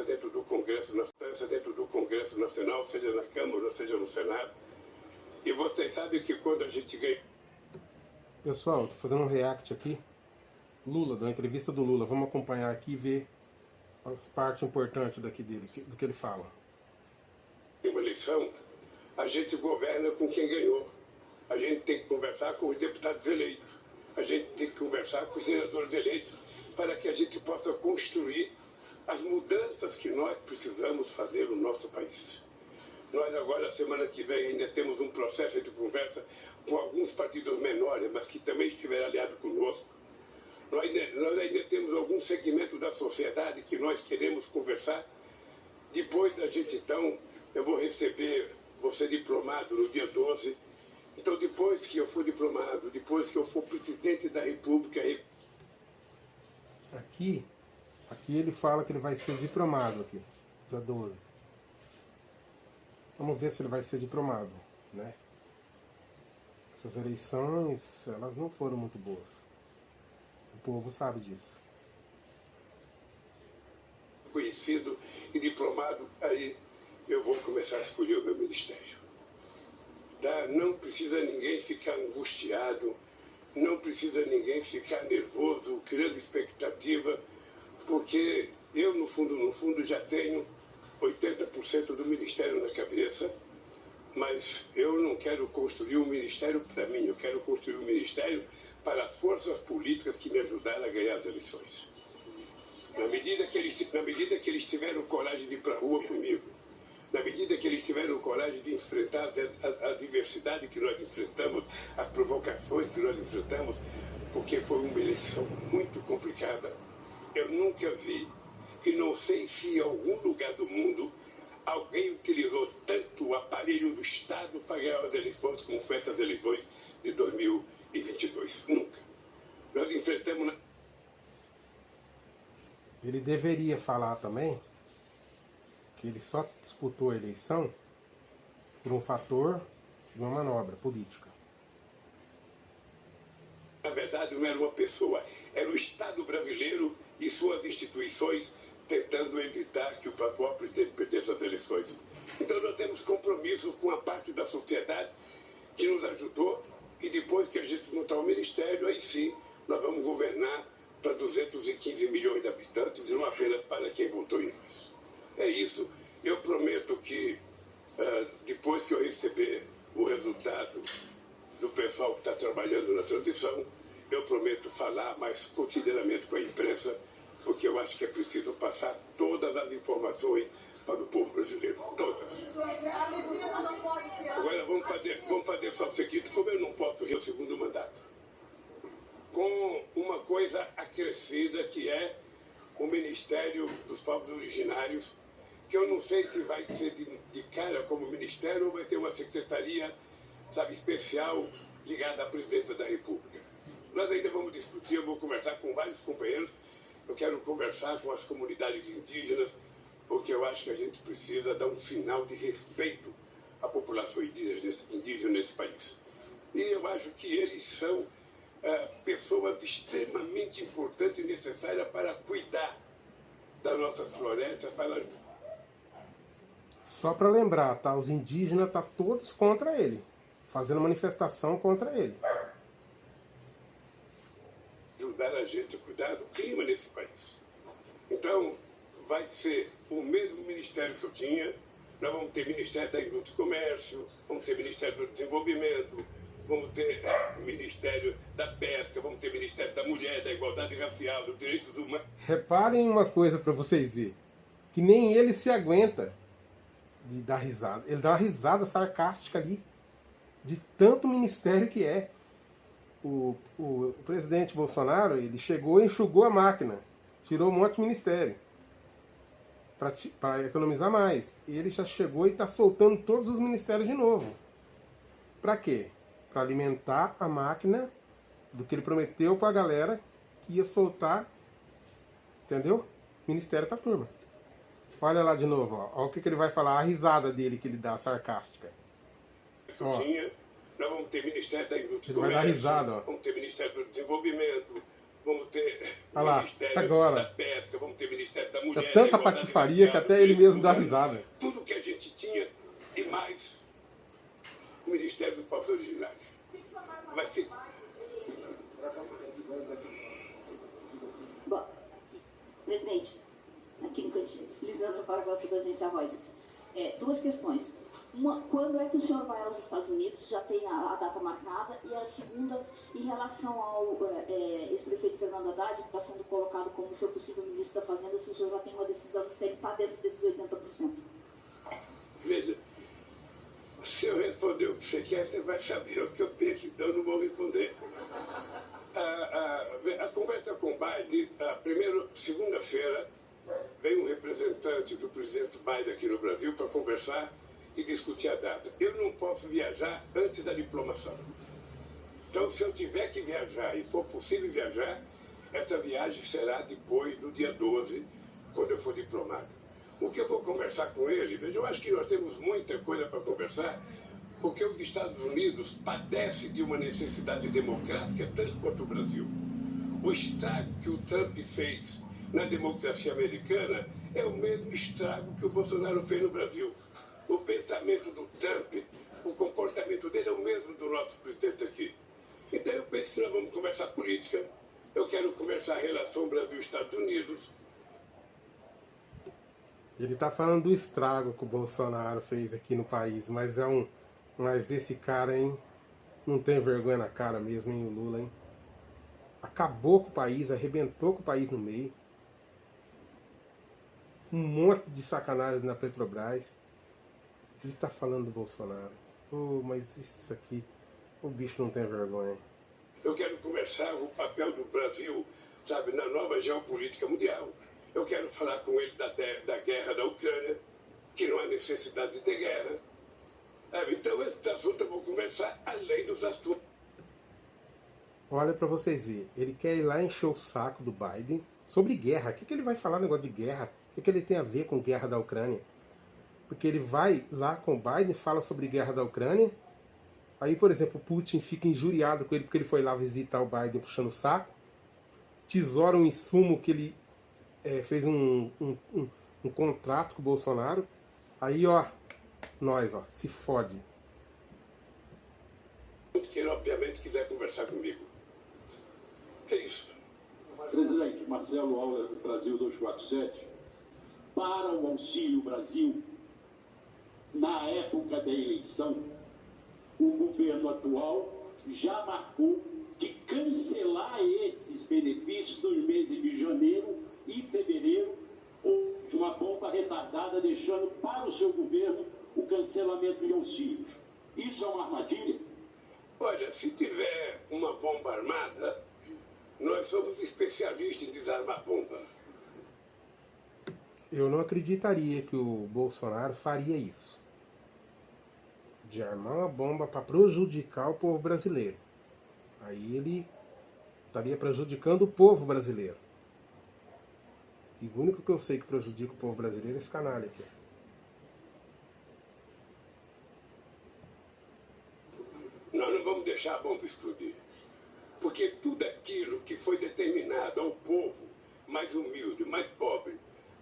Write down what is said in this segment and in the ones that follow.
dentro do Congresso Nacional, seja na Câmara, seja no Senado. E vocês sabem que quando a gente ganha... Pessoal, tô fazendo um react aqui. Lula, da entrevista do Lula. Vamos acompanhar aqui e ver as partes importantes daqui dele, do que ele fala. Uma eleição, a gente governa com quem ganhou. A gente tem que conversar com os deputados eleitos. A gente tem que conversar com os senadores eleitos para que a gente possa construir as mudanças que nós precisamos fazer no nosso país. Nós agora, semana que vem, ainda temos um processo de conversa com alguns partidos menores, mas que também estiveram aliados conosco. Nós ainda temos algum segmento da sociedade que nós queremos conversar. Depois da gente, então, eu vou receber, vou ser diplomado no dia 12. Então, depois que eu for diplomado, depois que eu for presidente da República... Aqui ele fala que ele vai ser diplomado aqui, dia 12. Vamos ver se ele vai ser diplomado, né? Essas eleições, elas não foram muito boas. O povo sabe disso. Conhecido e diplomado, aí eu vou começar a escolher o meu ministério. Tá? Não precisa ninguém ficar angustiado, não precisa ninguém ficar nervoso, criando expectativa, porque eu, no fundo, já tenho 80% do ministério na cabeça, mas eu não quero construir um ministério para mim, eu quero construir um ministério para as forças políticas que me ajudaram a ganhar as eleições. Na medida que eles tiveram coragem de ir para a rua comigo, na medida que eles tiveram coragem de enfrentar a diversidade que nós enfrentamos, as provocações que nós enfrentamos, porque foi uma eleição muito complicada. Eu nunca vi, e não sei se em algum lugar do mundo, alguém utilizou tanto o aparelho do Estado para ganhar as eleições como foi essas eleições de 2022. Nunca. Nós enfrentamos... Ele deveria falar também que ele só disputou a eleição por um fator de uma manobra política. Na verdade, não era uma pessoa, era o Estado brasileiro e suas instituições tentando evitar que o atual presidente perdesse as eleições. Então nós temos compromisso com a parte da sociedade que nos ajudou, e depois que a gente montar o ministério, aí sim nós vamos governar para 215 milhões de habitantes e não apenas para quem votou em nós. É isso. Eu prometo que depois que eu receber o resultado do pessoal que está trabalhando na transição, eu prometo falar mais cotidianamente com a imprensa, porque eu acho que é preciso passar todas as informações para o povo brasileiro. Todas. Agora vamos fazer só o seguinte, como eu não posso ir ao segundo mandato, com uma coisa acrescida que é o Ministério dos Povos Originários, que eu não sei se vai ser de cara como ministério ou vai ter uma secretaria, sabe, especial ligada à presidência da República. Nós ainda vamos discutir, eu vou conversar com vários companheiros, eu quero conversar com as comunidades indígenas, porque eu acho que a gente precisa dar um sinal de respeito à população indígena nesse país. E eu acho que eles são pessoas extremamente importantes e necessárias para cuidar das nossas florestas, para... Só para lembrar, tá? Os indígenas tá todos contra ele, fazendo manifestação contra ele. Ajudar a gente a cuidar do clima nesse país. Então, vai ser o mesmo ministério que eu tinha. Nós vamos ter Ministério da Indústria e Comércio, vamos ter Ministério do Desenvolvimento, vamos ter Ministério da Pesca, vamos ter Ministério da Mulher, da Igualdade Racial, dos Direitos Humanos. Reparem uma coisa para vocês verem, que nem ele se aguenta de dar risada. Ele dá uma risada sarcástica ali, de tanto ministério que é. O presidente Bolsonaro, ele chegou e enxugou a máquina, tirou um monte de ministério para economizar mais. Ele já chegou e está soltando todos os ministérios de novo. Para quê? Para alimentar a máquina do que ele prometeu para a galera que ia soltar, entendeu? Ministério para a turma. Olha lá de novo, ó. Olha o que ele vai falar, a risada dele que ele dá, sarcástica. Ó. Nós vamos ter Ministério da Indústria e Comércio, vai dar risada, ó. Vamos ter Ministério do Desenvolvimento, vamos ter Olha lá, Ministério agora. da Pesca, vamos ter Ministério da Mulher. É tanta patifaria que até ele mesmo dá risada. Tudo que a gente tinha e mais o Ministério dos Povos Originários. Vai ser... Bom, presidente, aqui no cantinho, Lisandra Paraguaçu da agência Reuters. Duas questões. Uma, quando é que o senhor vai aos Estados Unidos? Já tem a data marcada. E a segunda, em relação ao ex-prefeito Fernando Haddad, que está sendo colocado como seu possível ministro da Fazenda, se o senhor já tem uma decisão se ele está dentro desses 80%. Veja, se eu responder o que você quer, você vai saber o que eu penso, então eu não vou responder. A conversa com o Biden, primeiro, segunda-feira, vem um representante do presidente Biden aqui no Brasil para conversar e discutir a data. Eu não posso viajar antes da diplomação. Então, se eu tiver que viajar e for possível viajar, essa viagem será depois do dia 12, quando eu for diplomado. O que eu vou conversar com ele, veja, eu acho que nós temos muita coisa para conversar, porque os Estados Unidos padecem de uma necessidade democrática tanto quanto o Brasil. O estrago que o Trump fez na democracia americana é o mesmo estrago que o Bolsonaro fez no Brasil. O pensamento do Trump, o comportamento dele é o mesmo do nosso presidente aqui. Então eu penso que nós vamos conversar política, eu quero conversar a relação Brasil-Estados Unidos. Ele está falando do estrago que o Bolsonaro fez aqui no país, mas mas esse cara, hein, não tem vergonha na cara mesmo, hein, o Lula, hein? Acabou com o país, arrebentou com o país no meio. Um monte de sacanagem na Petrobras. Ele está falando do Bolsonaro. Mas isso aqui, o bicho não tem vergonha. Eu quero conversar o papel do Brasil, sabe, na nova geopolítica mundial. Eu quero falar com ele da guerra da Ucrânia, que não há necessidade de ter guerra. Então, esse assunto eu vou conversar além dos assuntos. Olha para vocês verem, ele quer ir lá encher o saco do Biden sobre guerra. O que ele vai falar negócio de guerra? O que ele tem a ver com guerra da Ucrânia? Porque ele vai lá com o Biden, fala sobre guerra da Ucrânia. Aí, por exemplo, o Putin fica injuriado com ele porque ele foi lá visitar o Biden puxando o saco. Tesoura um insumo que ele fez um contrato com o Bolsonaro. Aí, ó, nós, ó, se fode. Quem obviamente quiser conversar comigo. É isso. Presidente, Marcelo Auler, Brasil 247. Para o Auxílio Brasil, na época da eleição, o governo atual já marcou de cancelar esses benefícios nos meses de janeiro e fevereiro, ou de uma bomba retardada, deixando para o seu governo o cancelamento de auxílios. Isso é uma armadilha? Olha, se tiver uma bomba armada, nós somos especialistas em desarmar bomba. Eu não acreditaria que o Bolsonaro faria isso. De armar uma bomba para prejudicar o povo brasileiro. Aí ele estaria prejudicando o povo brasileiro. E o único que eu sei que prejudica o povo brasileiro é esse canalha aqui. Nós não vamos deixar a bomba explodir. Porque tudo aquilo que foi determinado ao povo mais humilde, mais pobre,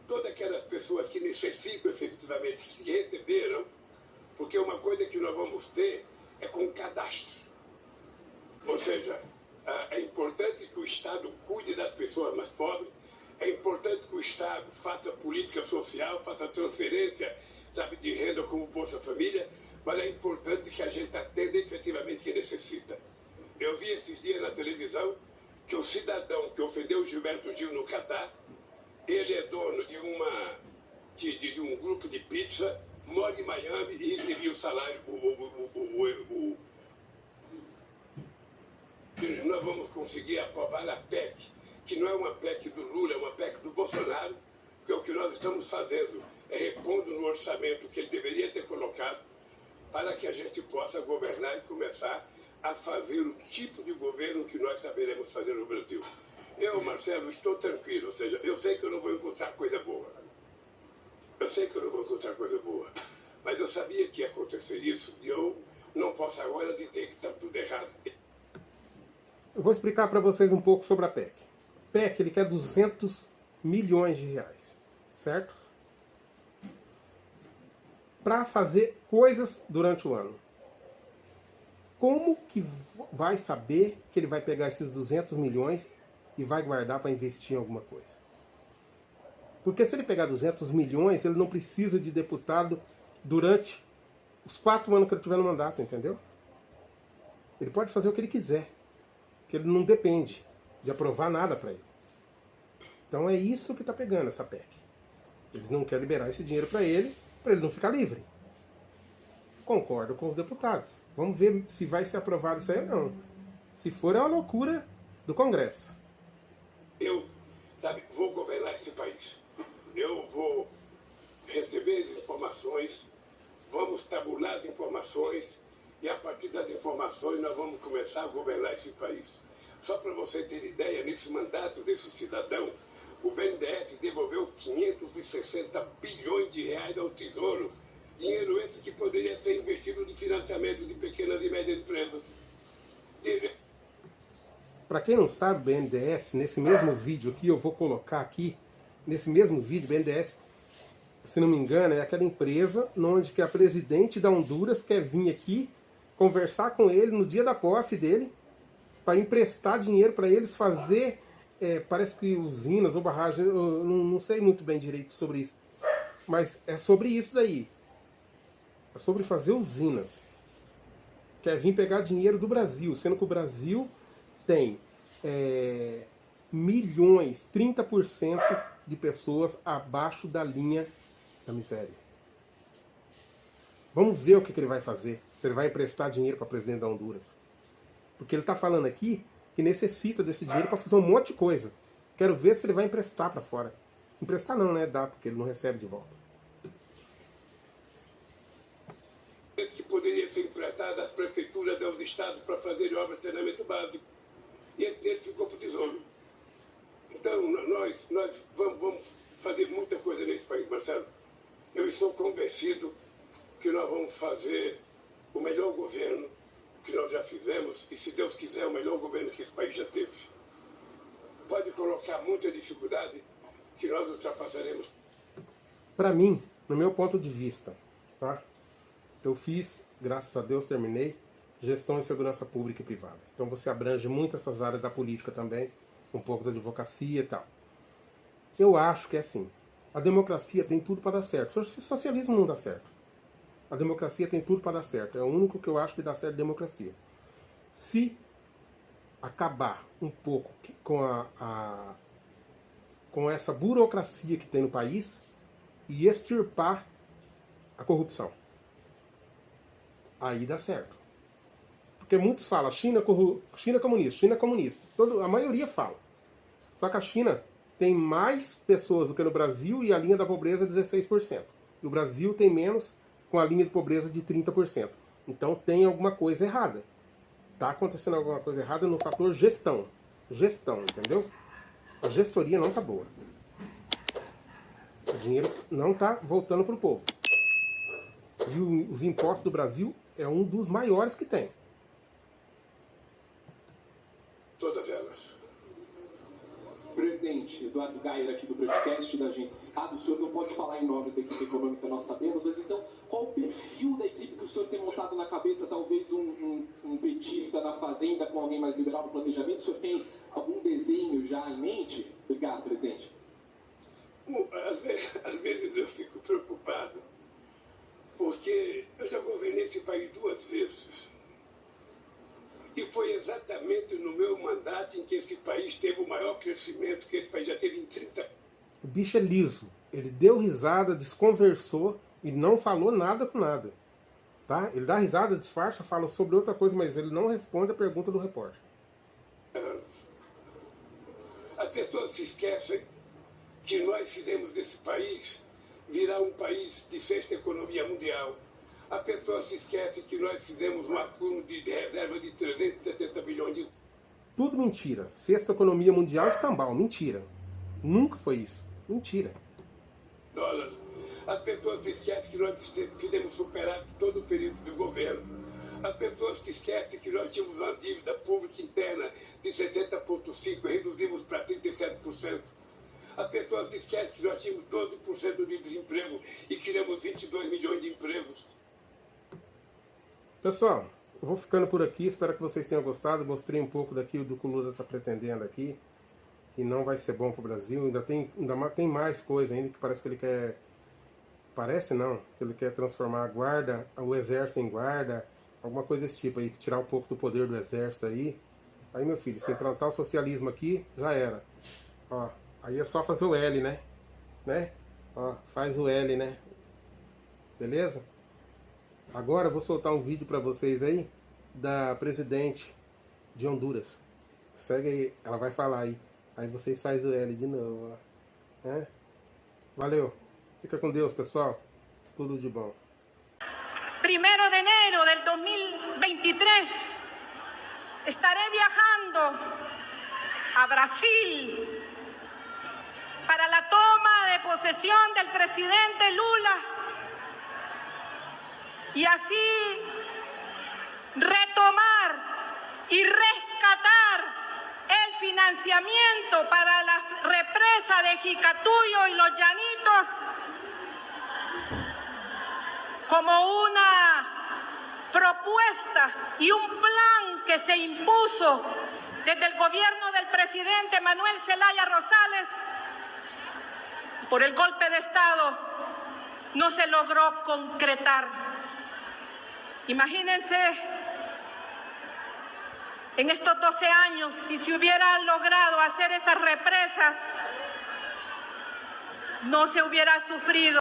todas aquelas pessoas que necessitam efetivamente, que se receberam, porque uma coisa que nós vamos ter é com cadastro. Ou seja, é importante que o Estado cuide das pessoas mais pobres, é importante que o Estado faça política social, faça transferência, sabe, de renda como Bolsa Família, mas é importante que a gente atenda efetivamente quem necessita. Eu vi esses dias na televisão que o cidadão que ofendeu o Gilberto Gil no Catar, ele é dono de um grupo de pizza, mora em Miami e recebia o salário. Nós vamos conseguir aprovar a PEC, que não é uma PEC do Lula, é uma PEC do Bolsonaro, que é o que nós estamos fazendo, é repondo no orçamento que ele deveria ter colocado, para que a gente possa governar e começar a fazer o tipo de governo que nós saberemos fazer no Brasil. Eu, Marcelo, estou tranquilo, ou seja, eu sei que eu não vou encontrar coisa boa. Eu sei que eu não vou encontrar coisa boa. Mas eu sabia que ia acontecer isso e eu não posso agora dizer que está tudo errado. Eu vou explicar para vocês um pouco sobre a PEC. PEC ele quer 200 milhões de reais, certo? Para fazer coisas durante o ano. Como que vai saber que ele vai pegar esses 200 milhões e vai guardar para investir em alguma coisa? Porque se ele pegar 200 milhões, ele não precisa de deputado durante os 4 anos que ele tiver no mandato, entendeu? Ele pode fazer o que ele quiser, que ele não depende de aprovar nada para ele. Então é isso que está pegando essa PEC. Eles não querem liberar esse dinheiro para ele não ficar livre. Concordo com os deputados. Vamos ver se vai ser aprovado isso aí ou não. Se for, é uma loucura do Congresso. Eu, vou governar esse país. Eu vou receber as informações, vamos tabular as informações e a partir das informações nós vamos começar a governar esse país. Só para você ter ideia, nesse mandato desse cidadão, o BNDES devolveu 560 bilhões de reais ao Tesouro. Dinheiro esse que poderia ser investido no financiamento de pequenas e médias empresas. Para quem não sabe, o BNDES, nesse mesmo vídeo aqui, eu vou colocar aqui, nesse mesmo vídeo, o BNDES, se não me engano, é aquela empresa onde que a presidente da Honduras quer vir aqui conversar com ele no dia da posse dele, para emprestar dinheiro para eles fazer, parece que usinas ou barragens, eu não sei muito bem direito sobre isso, mas é sobre isso daí. É sobre fazer usinas. Quer vir pegar dinheiro do Brasil, sendo que o Brasil tem milhões, 30% de pessoas abaixo da linha da miséria. Vamos ver o que ele vai fazer. Se ele vai emprestar dinheiro para o presidente da Honduras. Porque ele está falando aqui que necessita desse dinheiro para fazer um monte de coisa. Quero ver se ele vai emprestar para fora. Emprestar não, né? Dá, porque ele não recebe de volta. Que poderia ser emprestado às prefeituras dos estados para fazer obra de saneamento básico. E esse dinheiro ficou para o Tesouro. Então, nós vamos fazer muita coisa nesse país, Marcelo. Eu estou convencido que nós vamos fazer o melhor governo que nós já fizemos e, se Deus quiser, o melhor governo que esse país já teve. Pode colocar muita dificuldade que nós ultrapassaremos. Para mim, no meu ponto de vista, tá? Eu fiz, graças a Deus, terminei gestão em segurança pública e privada. Então você abrange muito essas áreas da política também, um pouco da advocacia e tal. Eu acho que é assim, a democracia tem tudo para dar certo. O socialismo não dá certo. A democracia tem tudo para dar certo. É o único que eu acho que dá certo a democracia. Se acabar um pouco com essa burocracia que tem no país e extirpar a corrupção, aí dá certo. Porque muitos falam, China comunista, China comunista. A maioria fala. Só que a China tem mais pessoas do que no Brasil e a linha da pobreza é 16%. E o Brasil tem menos, com a linha de pobreza de 30%. Então tem alguma coisa errada. Está acontecendo alguma coisa errada no fator gestão. Gestão, entendeu? A gestoria não está boa. O dinheiro não está voltando para o povo. E os impostos do Brasil é um dos maiores que tem. Todas elas. Presidente Eduardo Gayer, aqui do podcast da Agência Estado, o senhor não pode falar em nomes da equipe econômica, nós sabemos, mas então, qual o perfil da equipe que o senhor tem montado na cabeça? Talvez um petista na Fazenda com alguém mais liberal no planejamento? O senhor tem algum desenho já em mente? Obrigado, presidente. Às vezes eu fico preocupado, porque eu já governei esse país 2 vezes. E foi exatamente no meu mandato em que esse país teve o maior crescimento que esse país já teve em 30 anos. O bicho é liso. Ele deu risada, desconversou e não falou nada com nada. Tá? Ele dá risada, disfarça, fala sobre outra coisa, mas ele não responde a pergunta do repórter. As pessoas se esquecem que nós fizemos desse país virar um país de 6ª economia mundial. A pessoa se esquece que nós fizemos um acúmulo de reserva de 370 bilhões de... Tudo mentira. 6ª economia mundial, escambau. Mentira. Nunca foi isso. Mentira. Dólares. As pessoas se esquecem que nós fizemos superar todo o período do governo. As pessoas se esquecem que nós tínhamos uma dívida pública interna de 60,5%, reduzimos para 37%. As pessoas se esquecem que nós tínhamos 12% de desemprego e criamos 22 milhões de empregos. Pessoal, eu vou ficando por aqui, espero que vocês tenham gostado. Mostrei um pouco daquilo do que o Lula está pretendendo aqui. E não vai ser bom para o Brasil. Ainda tem mais coisa ainda que parece que ele quer... Parece não, que ele quer transformar a guarda, o exército em guarda, alguma coisa desse tipo aí, tirar um pouco do poder do exército aí. Aí, meu filho, se implantar o socialismo aqui, já era. Ó, aí é só fazer o L, né? Ó, faz o L, né? Beleza? Agora eu vou soltar um vídeo pra vocês aí da presidente de Honduras. Segue aí, ela vai falar aí. Aí vocês fazem o L de novo, ó. É? Valeu. Fica com Deus, pessoal. Tudo de bom. 1 de enero del 2023 estaré viajando a Brasil para la toma de posesión del presidente Lula y así retomar y rescatar el financiamiento para la represa de Jicatuyo y Los Llanitos como una propuesta y un plan que se impuso desde el gobierno del presidente Manuel Zelaya Rosales. Por el golpe de Estado no se logró concretar. Imagínense, en estos 12 años, si se hubiera logrado hacer esas represas, no se hubiera sufrido